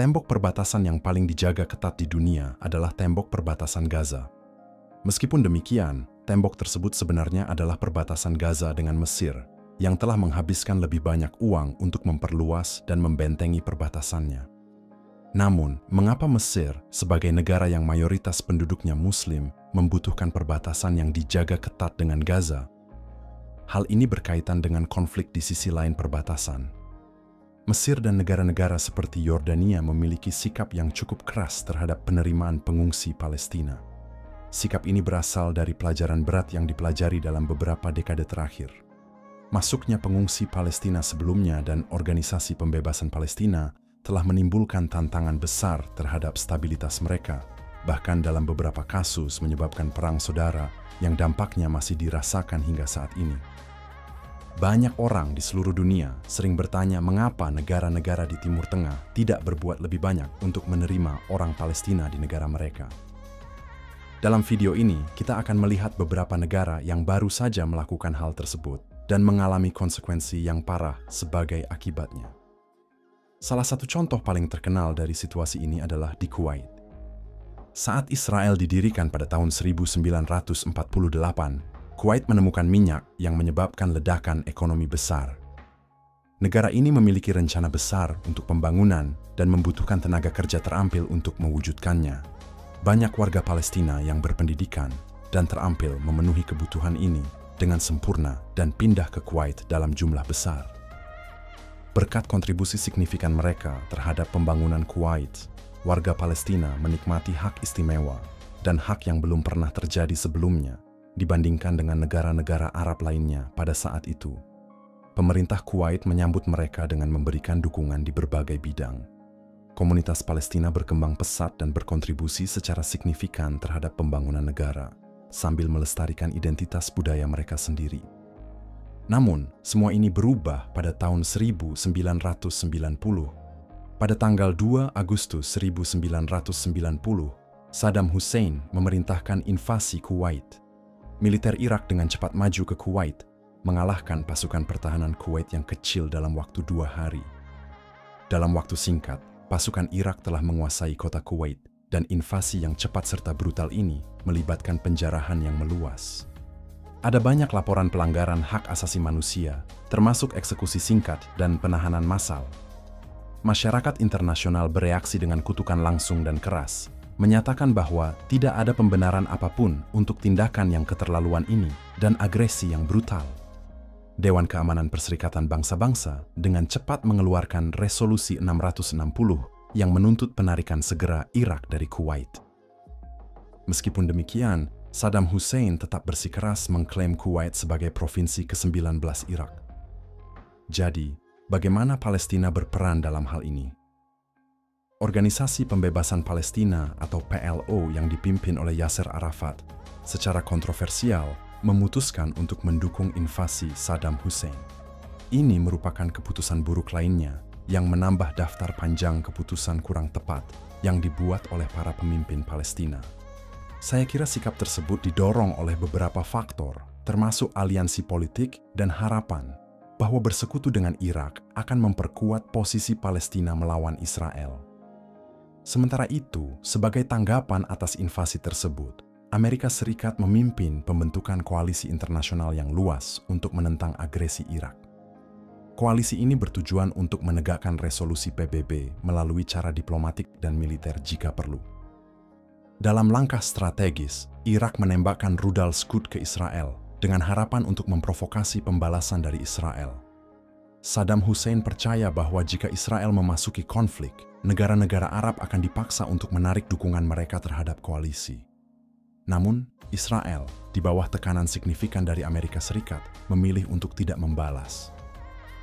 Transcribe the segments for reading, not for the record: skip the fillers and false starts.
tembok perbatasan yang paling dijaga ketat di dunia adalah tembok perbatasan Gaza. Meskipun demikian, tembok tersebut sebenarnya adalah perbatasan Gaza dengan Mesir, yang telah menghabiskan lebih banyak uang untuk memperluas dan membentengi perbatasannya. Namun, mengapa Mesir, sebagai negara yang mayoritas penduduknya Muslim, membutuhkan perbatasan yang dijaga ketat dengan Gaza? Hal ini berkaitan dengan konflik di sisi lain perbatasan. Mesir dan negara-negara seperti Yordania memiliki sikap yang cukup keras terhadap penerimaan pengungsi Palestina. Sikap ini berasal dari pelajaran berat yang dipelajari dalam beberapa dekade terakhir. Masuknya pengungsi Palestina sebelumnya dan organisasi pembebasan Palestina telah menimbulkan tantangan besar terhadap stabilitas mereka, bahkan dalam beberapa kasus menyebabkan perang saudara yang dampaknya masih dirasakan hingga saat ini. Banyak orang di seluruh dunia sering bertanya mengapa negara-negara di Timur Tengah tidak berbuat lebih banyak untuk menerima orang Palestina di negara mereka. Dalam video ini, kita akan melihat beberapa negara yang baru saja melakukan hal tersebut dan mengalami konsekuensi yang parah sebagai akibatnya. Salah satu contoh paling terkenal dari situasi ini adalah di Kuwait. Saat Israel didirikan pada tahun 1948, Kuwait menemukan minyak yang menyebabkan ledakan ekonomi besar. Negara ini memiliki rencana besar untuk pembangunan dan membutuhkan tenaga kerja terampil untuk mewujudkannya. Banyak warga Palestina yang berpendidikan dan terampil memenuhi kebutuhan ini dengan sempurna dan pindah ke Kuwait dalam jumlah besar. Berkat kontribusi signifikan mereka terhadap pembangunan Kuwait, warga Palestina menikmati hak istimewa dan hak yang belum pernah terjadi sebelumnya dibandingkan dengan negara-negara Arab lainnya pada saat itu. Pemerintah Kuwait menyambut mereka dengan memberikan dukungan di berbagai bidang. Komunitas Palestina berkembang pesat dan berkontribusi secara signifikan terhadap pembangunan negara, sambil melestarikan identitas budaya mereka sendiri. Namun, semua ini berubah pada tahun 1990. Pada tanggal 2 Agustus 1990, Saddam Hussein memerintahkan invasi Kuwait. Militer Irak dengan cepat maju ke Kuwait, mengalahkan pasukan pertahanan Kuwait yang kecil dalam waktu 2 hari. Dalam waktu singkat, pasukan Irak telah menguasai kota Kuwait, dan invasi yang cepat serta brutal ini melibatkan penjarahan yang meluas. Ada banyak laporan pelanggaran hak asasi manusia, termasuk eksekusi singkat dan penahanan massal. Masyarakat internasional bereaksi dengan kutukan langsung dan keras, menyatakan bahwa tidak ada pembenaran apapun untuk tindakan yang keterlaluan ini dan agresi yang brutal. Dewan Keamanan Perserikatan Bangsa-Bangsa dengan cepat mengeluarkan Resolusi 660 yang menuntut penarikan segera Irak dari Kuwait. Meskipun demikian, Saddam Hussein tetap bersikeras mengklaim Kuwait sebagai provinsi ke-19 Irak. Jadi, bagaimana Palestina berperan dalam hal ini? Organisasi Pembebasan Palestina atau PLO yang dipimpin oleh Yasser Arafat secara kontroversial memutuskan untuk mendukung invasi Saddam Hussein. Ini merupakan keputusan buruk lainnya yang menambah daftar panjang keputusan kurang tepat yang dibuat oleh para pemimpin Palestina. Saya kira sikap tersebut didorong oleh beberapa faktor, termasuk aliansi politik dan harapan bahwa bersekutu dengan Irak akan memperkuat posisi Palestina melawan Israel. Sementara itu, sebagai tanggapan atas invasi tersebut, Amerika Serikat memimpin pembentukan koalisi internasional yang luas untuk menentang agresi Irak. Koalisi ini bertujuan untuk menegakkan resolusi PBB melalui cara diplomatik dan militer jika perlu. Dalam langkah strategis, Irak menembakkan rudal Scud ke Israel dengan harapan untuk memprovokasi pembalasan dari Israel. Saddam Hussein percaya bahwa jika Israel memasuki konflik, negara-negara Arab akan dipaksa untuk menarik dukungan mereka terhadap koalisi. Namun, Israel, di bawah tekanan signifikan dari Amerika Serikat, memilih untuk tidak membalas.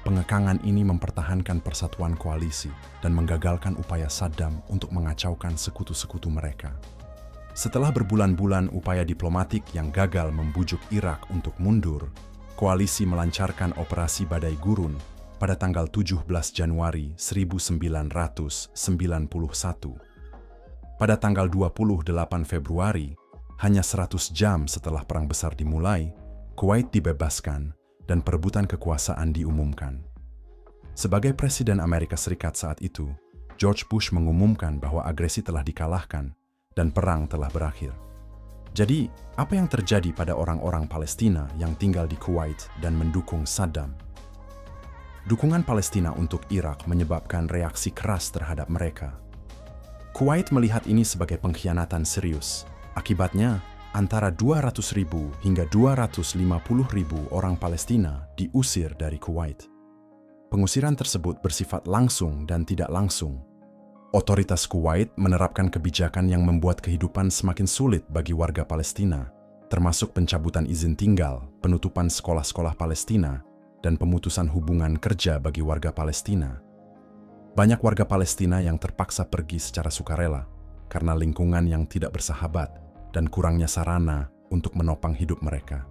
Pengekangan ini mempertahankan persatuan koalisi dan menggagalkan upaya Saddam untuk mengacaukan sekutu-sekutu mereka. Setelah berbulan-bulan upaya diplomatik yang gagal membujuk Irak untuk mundur, koalisi melancarkan Operasi Badai Gurun pada tanggal 17 Januari 1991. Pada tanggal 28 Februari, hanya 100 jam setelah Perang Besar dimulai, Kuwait dibebaskan dan perebutan kekuasaan diumumkan. Sebagai Presiden Amerika Serikat saat itu, George Bush mengumumkan bahwa agresi telah dikalahkan dan perang telah berakhir. Jadi, apa yang terjadi pada orang-orang Palestina yang tinggal di Kuwait dan mendukung Saddam? Dukungan Palestina untuk Irak menyebabkan reaksi keras terhadap mereka. Kuwait melihat ini sebagai pengkhianatan serius. Akibatnya, antara 200.000 hingga 250.000 orang Palestina diusir dari Kuwait. Pengusiran tersebut bersifat langsung dan tidak langsung. Otoritas Kuwait menerapkan kebijakan yang membuat kehidupan semakin sulit bagi warga Palestina, termasuk pencabutan izin tinggal, penutupan sekolah-sekolah Palestina, dan pemutusan hubungan kerja bagi warga Palestina. Banyak warga Palestina yang terpaksa pergi secara sukarela karena lingkungan yang tidak bersahabat dan kurangnya sarana untuk menopang hidup mereka.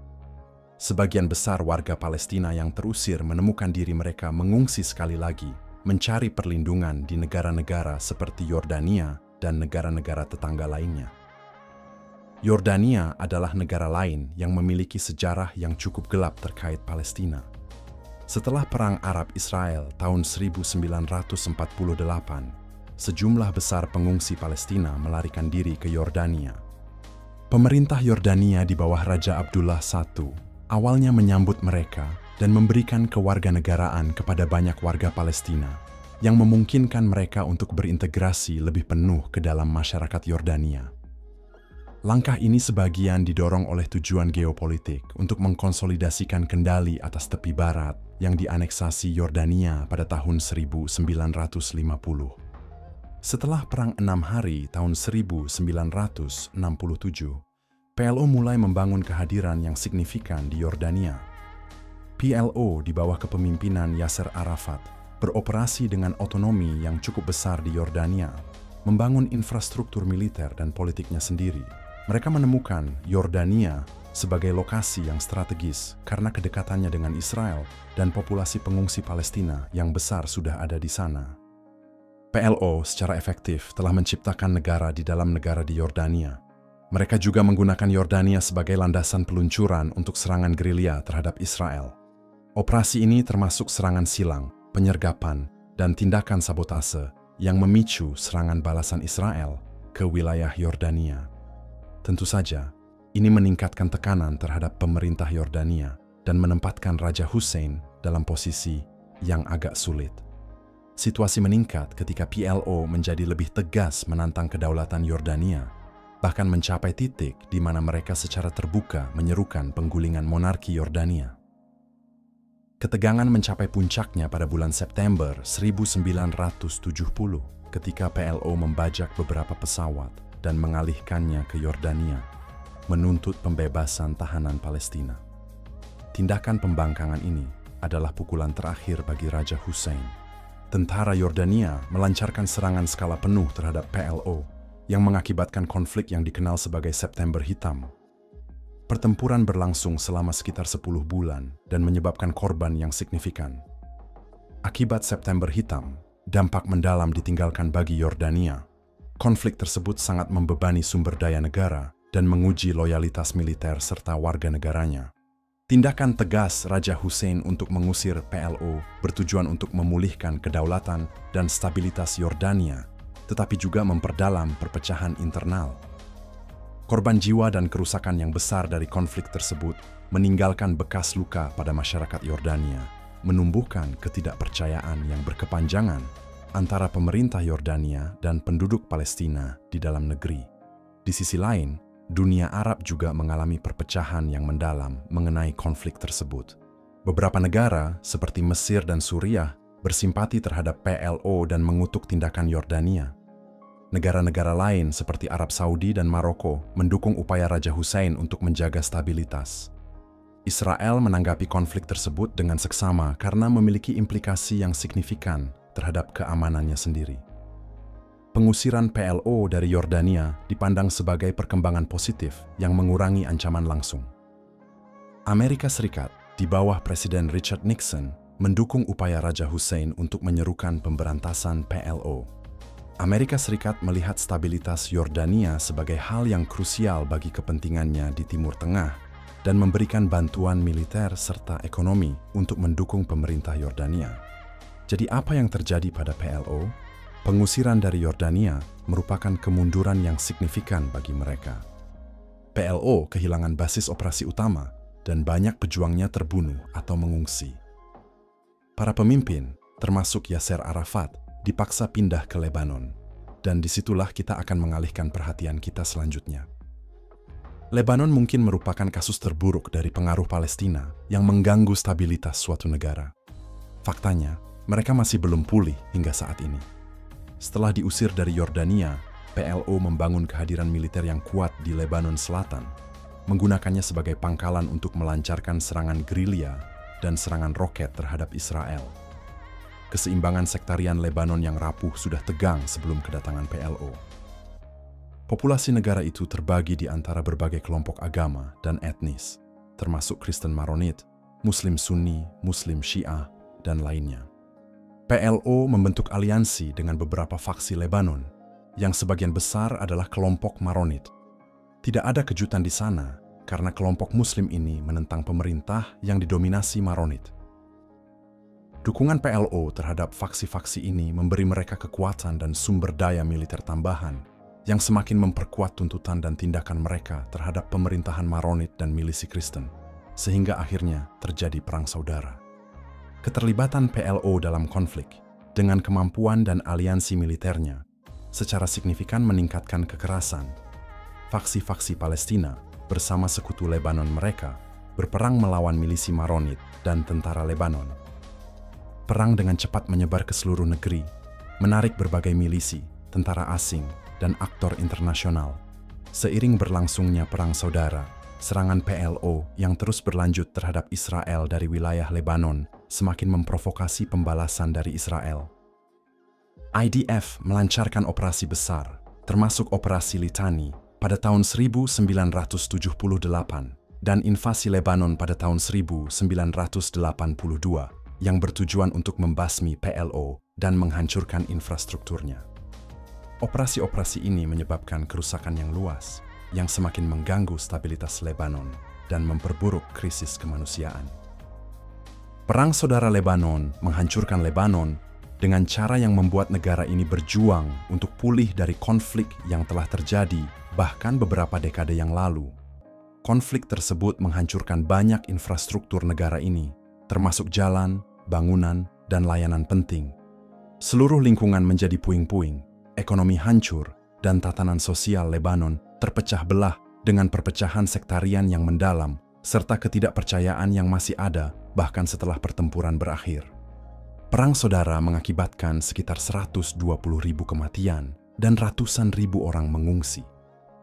Sebagian besar warga Palestina yang terusir menemukan diri mereka mengungsi sekali lagi, mencari perlindungan di negara-negara seperti Yordania dan negara-negara tetangga lainnya. Yordania adalah negara lain yang memiliki sejarah yang cukup gelap terkait Palestina. Setelah Perang Arab-Israel tahun 1948, sejumlah besar pengungsi Palestina melarikan diri ke Yordania. Pemerintah Yordania di bawah Raja Abdullah I awalnya menyambut mereka dan memberikan kewarganegaraan kepada banyak warga Palestina yang memungkinkan mereka untuk berintegrasi lebih penuh ke dalam masyarakat Yordania. Langkah ini sebagian didorong oleh tujuan geopolitik untuk mengkonsolidasikan kendali atas tepi barat yang dianeksasi Yordania pada tahun 1950. Setelah Perang 6 Hari tahun 1967, PLO mulai membangun kehadiran yang signifikan di Yordania. PLO di bawah kepemimpinan Yasser Arafat beroperasi dengan otonomi yang cukup besar di Yordania, membangun infrastruktur militer dan politiknya sendiri. Mereka menemukan Yordania sebagai lokasi yang strategis karena kedekatannya dengan Israel dan populasi pengungsi Palestina yang besar sudah ada di sana. PLO secara efektif telah menciptakan negara di dalam negara di Yordania. Mereka juga menggunakan Yordania sebagai landasan peluncuran untuk serangan gerilya terhadap Israel. Operasi ini termasuk serangan silang, penyergapan, dan tindakan sabotase yang memicu serangan balasan Israel ke wilayah Yordania. Tentu saja, ini meningkatkan tekanan terhadap pemerintah Yordania dan menempatkan Raja Hussein dalam posisi yang agak sulit. Situasi meningkat ketika PLO menjadi lebih tegas menantang kedaulatan Yordania, bahkan mencapai titik di mana mereka secara terbuka menyerukan penggulingan monarki Yordania. Ketegangan mencapai puncaknya pada bulan September 1970 ketika PLO membajak beberapa pesawat dan mengalihkannya ke Yordania, menuntut pembebasan tahanan Palestina. Tindakan pembangkangan ini adalah pukulan terakhir bagi Raja Hussein. Tentara Yordania melancarkan serangan skala penuh terhadap PLO yang mengakibatkan konflik yang dikenal sebagai September Hitam. Pertempuran berlangsung selama sekitar 10 bulan dan menyebabkan korban yang signifikan. Akibat September Hitam, dampak mendalam ditinggalkan bagi Yordania. Konflik tersebut sangat membebani sumber daya negara dan menguji loyalitas militer serta warga negaranya. Tindakan tegas Raja Hussein untuk mengusir PLO bertujuan untuk memulihkan kedaulatan dan stabilitas Yordania, tetapi juga memperdalam perpecahan internal. Korban jiwa dan kerusakan yang besar dari konflik tersebut meninggalkan bekas luka pada masyarakat Yordania, menumbuhkan ketidakpercayaan yang berkepanjangan antara pemerintah Yordania dan penduduk Palestina di dalam negeri. Di sisi lain, dunia Arab juga mengalami perpecahan yang mendalam mengenai konflik tersebut. Beberapa negara, seperti Mesir dan Suriah, bersimpati terhadap PLO dan mengutuk tindakan Yordania. Negara-negara lain, seperti Arab Saudi dan Maroko, mendukung upaya Raja Hussein untuk menjaga stabilitas. Israel menanggapi konflik tersebut dengan seksama karena memiliki implikasi yang signifikan terhadap keamanannya sendiri. Pengusiran PLO dari Yordania dipandang sebagai perkembangan positif yang mengurangi ancaman langsung. Amerika Serikat di bawah Presiden Richard Nixon mendukung upaya Raja Hussein untuk menyerukan pemberantasan PLO. Amerika Serikat melihat stabilitas Yordania sebagai hal yang krusial bagi kepentingannya di Timur Tengah dan memberikan bantuan militer serta ekonomi untuk mendukung pemerintah Yordania. Jadi apa yang terjadi pada PLO? Pengusiran dari Yordania merupakan kemunduran yang signifikan bagi mereka. PLO kehilangan basis operasi utama dan banyak pejuangnya terbunuh atau mengungsi. Para pemimpin, termasuk Yasser Arafat, dipaksa pindah ke Lebanon, dan disitulah kita akan mengalihkan perhatian kita selanjutnya. Lebanon mungkin merupakan kasus terburuk dari pengaruh Palestina yang mengganggu stabilitas suatu negara. Faktanya, mereka masih belum pulih hingga saat ini. Setelah diusir dari Yordania, PLO membangun kehadiran militer yang kuat di Lebanon Selatan, menggunakannya sebagai pangkalan untuk melancarkan serangan gerilya dan serangan roket terhadap Israel. Keseimbangan sektarian Lebanon yang rapuh sudah tegang sebelum kedatangan PLO. Populasi negara itu terbagi di antara berbagai kelompok agama dan etnis, termasuk Kristen Maronit, Muslim Sunni, Muslim Syiah, dan lainnya. PLO membentuk aliansi dengan beberapa faksi Lebanon, yang sebagian besar adalah kelompok Maronit. Tidak ada kejutan di sana, karena kelompok Muslim ini menentang pemerintah yang didominasi Maronit. Dukungan PLO terhadap faksi-faksi ini memberi mereka kekuatan dan sumber daya militer tambahan, yang semakin memperkuat tuntutan dan tindakan mereka terhadap pemerintahan Maronit dan milisi Kristen, sehingga akhirnya terjadi perang saudara. Keterlibatan PLO dalam konflik dengan kemampuan dan aliansi militernya secara signifikan meningkatkan kekerasan. Faksi-faksi Palestina bersama sekutu Lebanon mereka berperang melawan milisi Maronit dan tentara Lebanon. Perang dengan cepat menyebar ke seluruh negeri, menarik berbagai milisi, tentara asing, dan aktor internasional. Seiring berlangsungnya perang saudara, serangan PLO yang terus berlanjut terhadap Israel dari wilayah Lebanon semakin memprovokasi pembalasan dari Israel. IDF melancarkan operasi besar, termasuk Operasi Litani, pada tahun 1978 dan invasi Lebanon pada tahun 1982 yang bertujuan untuk membasmi PLO dan menghancurkan infrastrukturnya. Operasi-operasi ini menyebabkan kerusakan yang luas, yang semakin mengganggu stabilitas Lebanon dan memperburuk krisis kemanusiaan. Perang saudara Lebanon menghancurkan Lebanon dengan cara yang membuat negara ini berjuang untuk pulih dari konflik yang telah terjadi bahkan beberapa dekade yang lalu. Konflik tersebut menghancurkan banyak infrastruktur negara ini, termasuk jalan, bangunan, dan layanan penting. Seluruh lingkungan menjadi puing-puing, ekonomi hancur, dan tatanan sosial Lebanon terpecah belah dengan perpecahan sektarian yang mendalam serta ketidakpercayaan yang masih ada bahkan setelah pertempuran berakhir. Perang saudara mengakibatkan sekitar 120.000 kematian dan ratusan ribu orang mengungsi.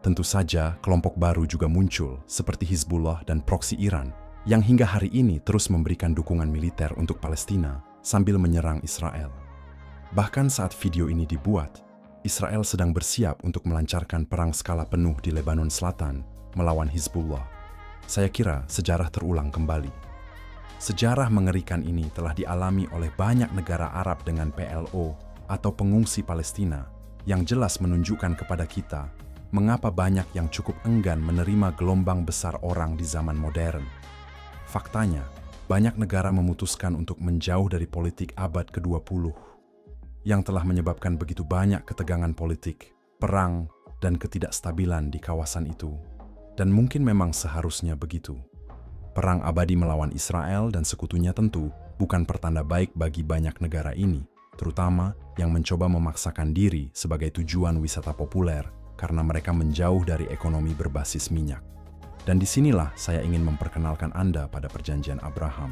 Tentu saja kelompok baru juga muncul seperti Hizbullah dan proksi Iran yang hingga hari ini terus memberikan dukungan militer untuk Palestina sambil menyerang Israel. Bahkan saat video ini dibuat, Israel sedang bersiap untuk melancarkan perang skala penuh di Lebanon Selatan melawan Hizbullah. Saya kira sejarah terulang kembali. Sejarah mengerikan ini telah dialami oleh banyak negara Arab dengan PLO atau pengungsi Palestina yang jelas menunjukkan kepada kita mengapa banyak yang cukup enggan menerima gelombang besar orang di zaman modern. Faktanya, banyak negara memutuskan untuk menjauh dari politik abad ke-20 yang telah menyebabkan begitu banyak ketegangan politik, perang, dan ketidakstabilan di kawasan itu. Dan mungkin memang seharusnya begitu. Perang abadi melawan Israel dan sekutunya tentu bukan pertanda baik bagi banyak negara ini, terutama yang mencoba memaksakan diri sebagai tujuan wisata populer karena mereka menjauh dari ekonomi berbasis minyak. Dan disinilah saya ingin memperkenalkan Anda pada Perjanjian Abraham.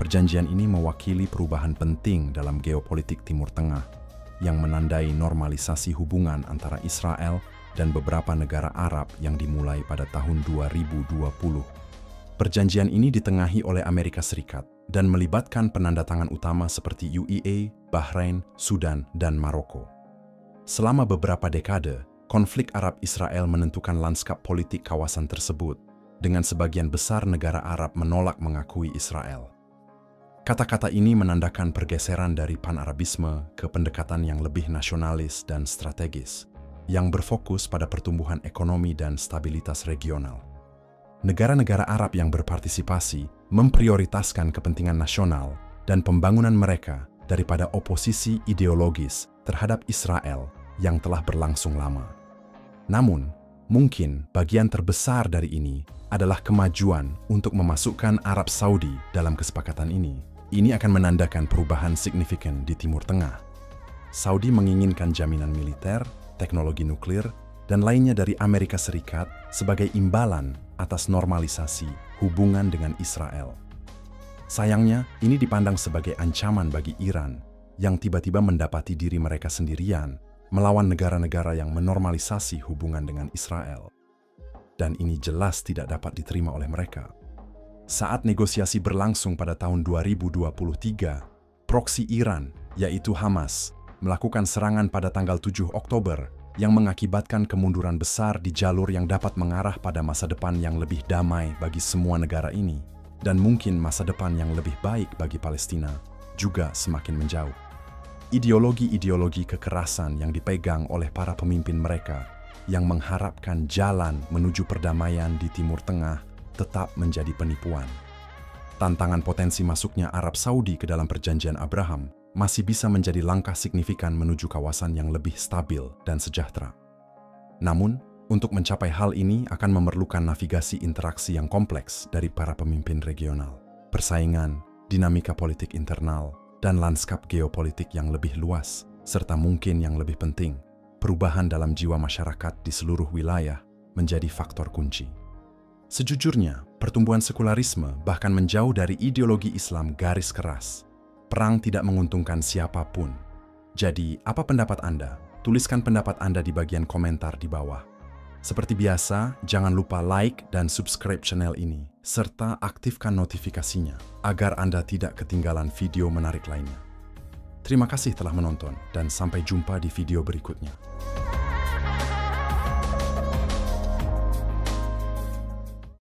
Perjanjian ini mewakili perubahan penting dalam geopolitik Timur Tengah yang menandai normalisasi hubungan antara Israel dan beberapa negara Arab yang dimulai pada tahun 2020. Perjanjian ini ditengahi oleh Amerika Serikat dan melibatkan penandatangan utama seperti UEA, Bahrain, Sudan, dan Maroko. Selama beberapa dekade, konflik Arab-Israel menentukan lanskap politik kawasan tersebut, dengan sebagian besar negara Arab menolak mengakui Israel. Kata-kata ini menandakan pergeseran dari pan-Arabisme ke pendekatan yang lebih nasionalis dan strategis, yang berfokus pada pertumbuhan ekonomi dan stabilitas regional. Negara-negara Arab yang berpartisipasi memprioritaskan kepentingan nasional dan pembangunan mereka daripada oposisi ideologis terhadap Israel yang telah berlangsung lama. Namun, mungkin bagian terbesar dari ini adalah kemajuan untuk memasukkan Arab Saudi dalam kesepakatan ini. Ini akan menandakan perubahan signifikan di Timur Tengah. Saudi menginginkan jaminan militer, teknologi nuklir, dan lainnya dari Amerika Serikat sebagai imbalan atas normalisasi hubungan dengan Israel. Sayangnya, ini dipandang sebagai ancaman bagi Iran yang tiba-tiba mendapati diri mereka sendirian melawan negara-negara yang menormalisasi hubungan dengan Israel. Dan ini jelas tidak dapat diterima oleh mereka. Saat negosiasi berlangsung pada tahun 2023, proksi Iran, yaitu Hamas, melakukan serangan pada tanggal 7 Oktober yang mengakibatkan kemunduran besar di jalur yang dapat mengarah pada masa depan yang lebih damai bagi semua negara ini, dan mungkin masa depan yang lebih baik bagi Palestina, juga semakin menjauh. Ideologi-ideologi kekerasan yang dipegang oleh para pemimpin mereka yang mengharapkan jalan menuju perdamaian di Timur Tengah tetap menjadi penipuan. Tantangan potensi masuknya Arab Saudi ke dalam perjanjian Abraham masih bisa menjadi langkah signifikan menuju kawasan yang lebih stabil dan sejahtera. Namun, untuk mencapai hal ini akan memerlukan navigasi interaksi yang kompleks dari para pemimpin regional, persaingan, dinamika politik internal, dan lanskap geopolitik yang lebih luas, serta mungkin yang lebih penting, perubahan dalam jiwa masyarakat di seluruh wilayah menjadi faktor kunci. Sejujurnya, pertumbuhan sekularisme bahkan menjauh dari ideologi Islam garis keras. Perang tidak menguntungkan siapapun. Jadi, apa pendapat Anda? Tuliskan pendapat Anda di bagian komentar di bawah. Seperti biasa, jangan lupa like dan subscribe channel ini, serta aktifkan notifikasinya agar Anda tidak ketinggalan video menarik lainnya. Terima kasih telah menonton, dan sampai jumpa di video berikutnya.